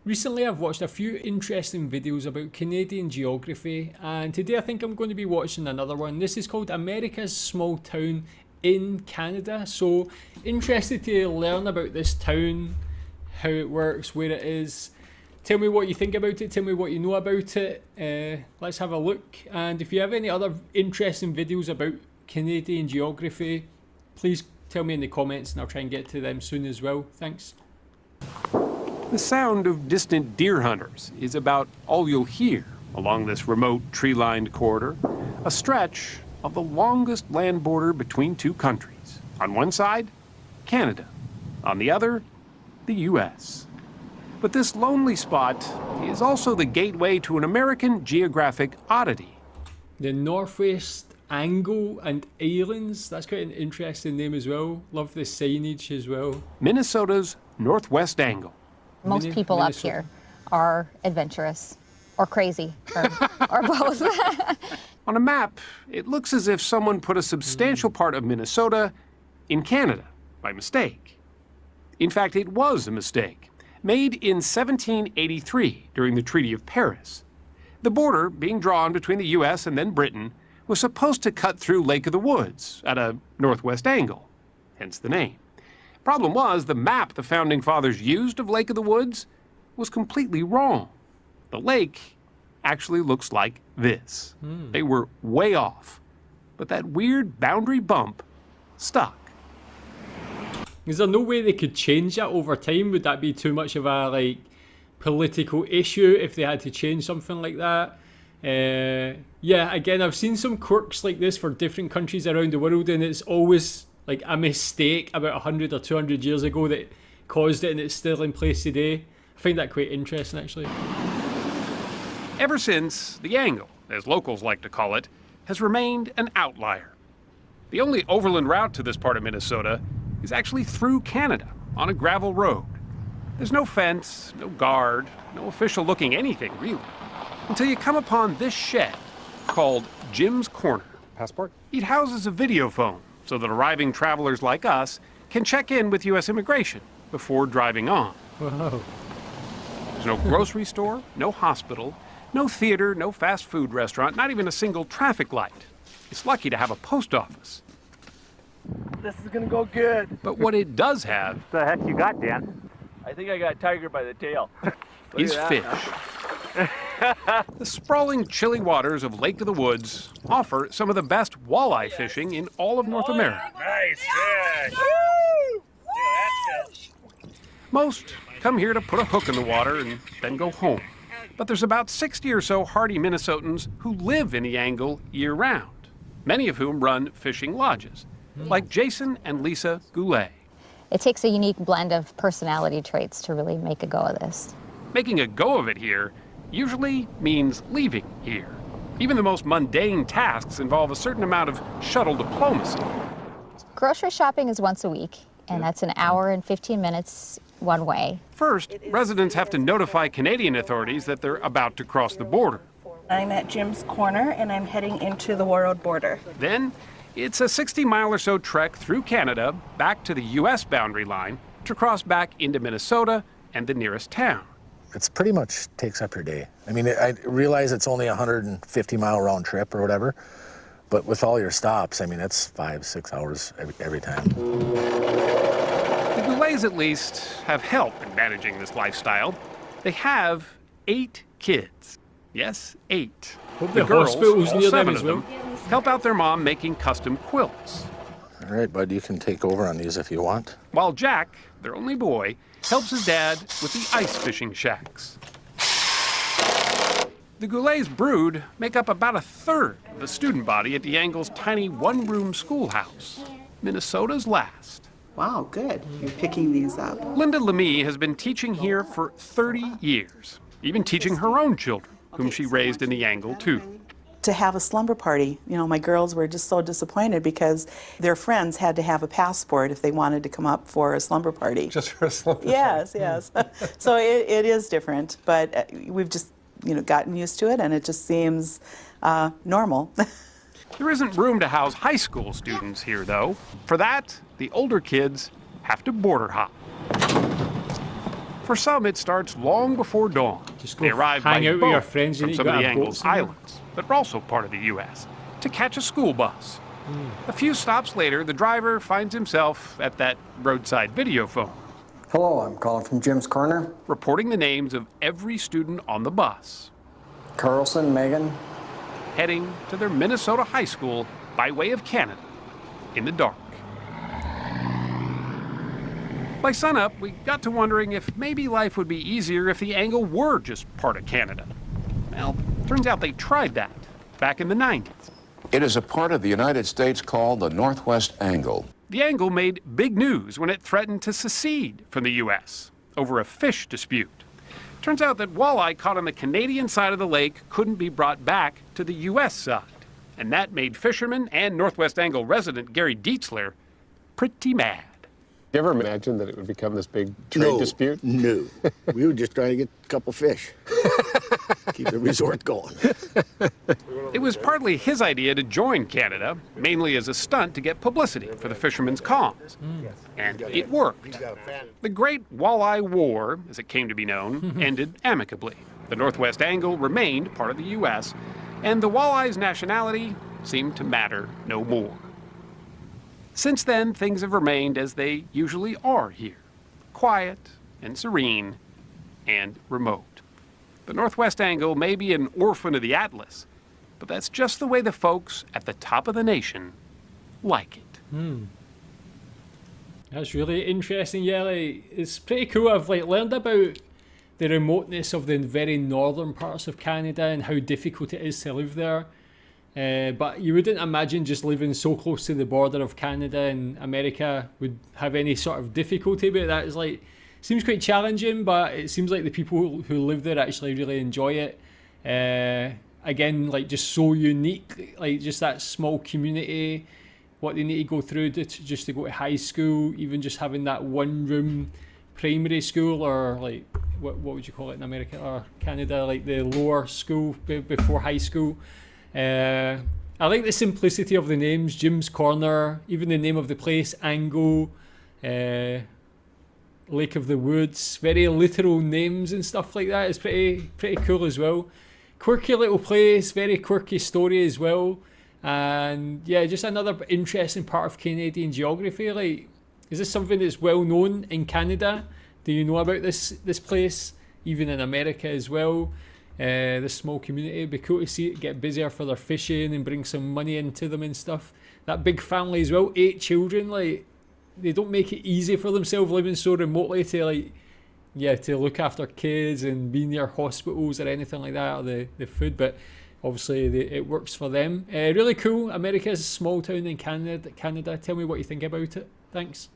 Recently I've watched a few interesting videos about Canadian geography, and today I think I'm going to be watching another one. This is called America's Small Town in Canada. So interested to learn about this town, how it works, where it is. Tell me what you think about it, tell me what you know about it. Let's have a look. And if you have any other interesting videos about Canadian geography, please tell me in the comments and I'll try and get to them soon as well. Thanks. The sound of distant deer hunters is about all you'll hear along this remote tree-lined corridor, a stretch of the longest land border between two countries. On one side, Canada. On the other, the U.S. But this lonely spot is also the gateway to an American geographic oddity. The Northwest Angle and Islands, that's quite an interesting name as well. Love the signage as well. Minnesota's Northwest Angle. Most people up here are adventurous or crazy or both. On a map, it looks as if someone put a substantial part of Minnesota in Canada by mistake. In fact, it was a mistake, made in 1783 during the Treaty of Paris. The border, being drawn between the U.S. and then Britain, was supposed to cut through Lake of the Woods at a northwest angle, hence the name. Problem was, the map the Founding Fathers used of Lake of the Woods was completely wrong. The lake actually looks like this. They were way off, but that weird boundary bump stuck. Is there no way they could change that over time? Would that be too much of a political issue if they had to change something like that? Yeah, again, I've seen some quirks like this for different countries around the world, and it's always like a mistake about 100 or 200 years ago that caused it, and it's still in place today. I find that quite interesting, actually. Ever since, the angle, as locals like to call it, has remained an outlier. The only overland route to this part of Minnesota is actually through Canada on a gravel road. There's no fence, no guard, no official-looking anything, really, until you come upon this shed called Jim's Corner. Passport? It houses a video phone so that arriving travelers like us can check in with U.S. immigration before driving on. Wow. There's no grocery store, no hospital, no theater, no fast food restaurant, not even a single traffic light. It's lucky to have a post office. This is gonna go good. But what it does have What the heck you got, Dan? I think I got a tiger by the tail. is fish. The sprawling, chilly waters of Lake of the Woods offer some of the best walleye fishing in all of North America. Nice fish! Woo! That fish. Most come here to put a hook in the water and then go home. But there's about 60 or so hardy Minnesotans who live in the angle year-round, many of whom run fishing lodges, like Jason and Lisa Goulet. It takes a unique blend of personality traits to really make a go of this. Making a go of it here usually means leaving here. Even the most mundane tasks involve a certain amount of shuttle diplomacy. Grocery shopping is once a week, and that's an hour and 15 minutes one way. First, residents have to notify Canadian authorities that they're about to cross the border. I'm at Jim's Corner and I'm heading into the world border. Then, it's a 60-mile or so trek through Canada back to the U.S. boundary line to cross back into Minnesota and the nearest town. It's pretty much takes up your day. I mean, I realize it's only a 150-mile round trip or whatever, but with all your stops, I mean, it's 5-6 hours every time. The Goulets, at least, have help in managing this lifestyle. They have 8 kids. Yes, 8. Hope The the girls, hospital's all near 7 them of as well. them, help out their mom making custom quilts. All right, bud, you can take over on these if you want. While Jack, their only boy, helps his dad with the ice fishing shacks. The Goulets' brood make up about a third of the student body at the Angle's tiny one-room schoolhouse, Minnesota's last. Wow, good. You're picking these up. Linda Lemie has been teaching here for 30 years, even teaching her own children, whom she raised in the Angle too. To have a slumber party, you know, my girls were just so disappointed because their friends had to have a passport if they wanted to come up for a slumber party. Just for a slumber. Yes, yes. So it is different, but we've just, you know, gotten used to it, and it just seems normal. There isn't room to house high school students here, though. For that, the older kids have to border hop. For some, it starts long before dawn. Just go They arrive hang by out with your boat friends and from you some of got the a boat Angles somewhere. Islands that are also part of the U.S. to catch a school bus. A few stops later, the driver finds himself at that roadside video phone, Hello, I'm calling from Jim's Corner. reporting the names of every student on the bus, Carlson, Megan. heading to their Minnesota high school by way of Canada in the dark. By sunup, we got to wondering if maybe life would be easier if the Angle were just part of Canada. Well, turns out they tried that back in the 90s. It is a part of the United States called the Northwest Angle. The Angle made big news when it threatened to secede from the U.S. over a fish dispute. Turns out that walleye caught on the Canadian side of the lake couldn't be brought back to the U.S. side. And that made fisherman and Northwest Angle resident Gary Dietzler pretty mad. You ever imagine that it would become this big trade dispute? No. We were just trying to get a couple fish. Keep the resort going. It was partly his idea to join Canada, mainly as a stunt to get publicity for the fishermen's cause. And it worked. The Great Walleye War, as it came to be known, ended amicably. The Northwest Angle remained part of the U.S., and the walleye's nationality seemed to matter no more. Since then, things have remained as they usually are here, quiet and serene and remote. The Northwest Angle may be an orphan of the Atlas, but that's just the way the folks at the top of the nation like it. That's really interesting. Yeah, like, it's pretty cool. I've learned about the remoteness of the very northern parts of Canada and how difficult it is to live there. But you wouldn't imagine just living so close to the border of Canada and America would have any sort of difficulty, but that is seems quite challenging, but it seems like the people who live there actually really enjoy it. Again, just so unique, just that small community, what they need to go through just to go to high school, even just having that one room primary school, or what would you call it in America or Canada, the lower school before high school. I like the simplicity of the names, Jim's Corner, even the name of the place, Angle, Lake of the Woods, very literal names and stuff like that. It's pretty cool as well. Quirky little place, very quirky story as well. And yeah, just another interesting part of Canadian geography. Is this something that's well known in Canada? Do you know about this place? Even in America as well. This small community, it'd be cool to see it get busier for their fishing and bring some money into them and stuff. That big family as well, 8 children, they don't make it easy for themselves living so remotely to to look after kids and be near hospitals or anything like that, or the food, but obviously it works for them. Really cool. America's a small town in Canada. Tell me what you think about it. Thanks.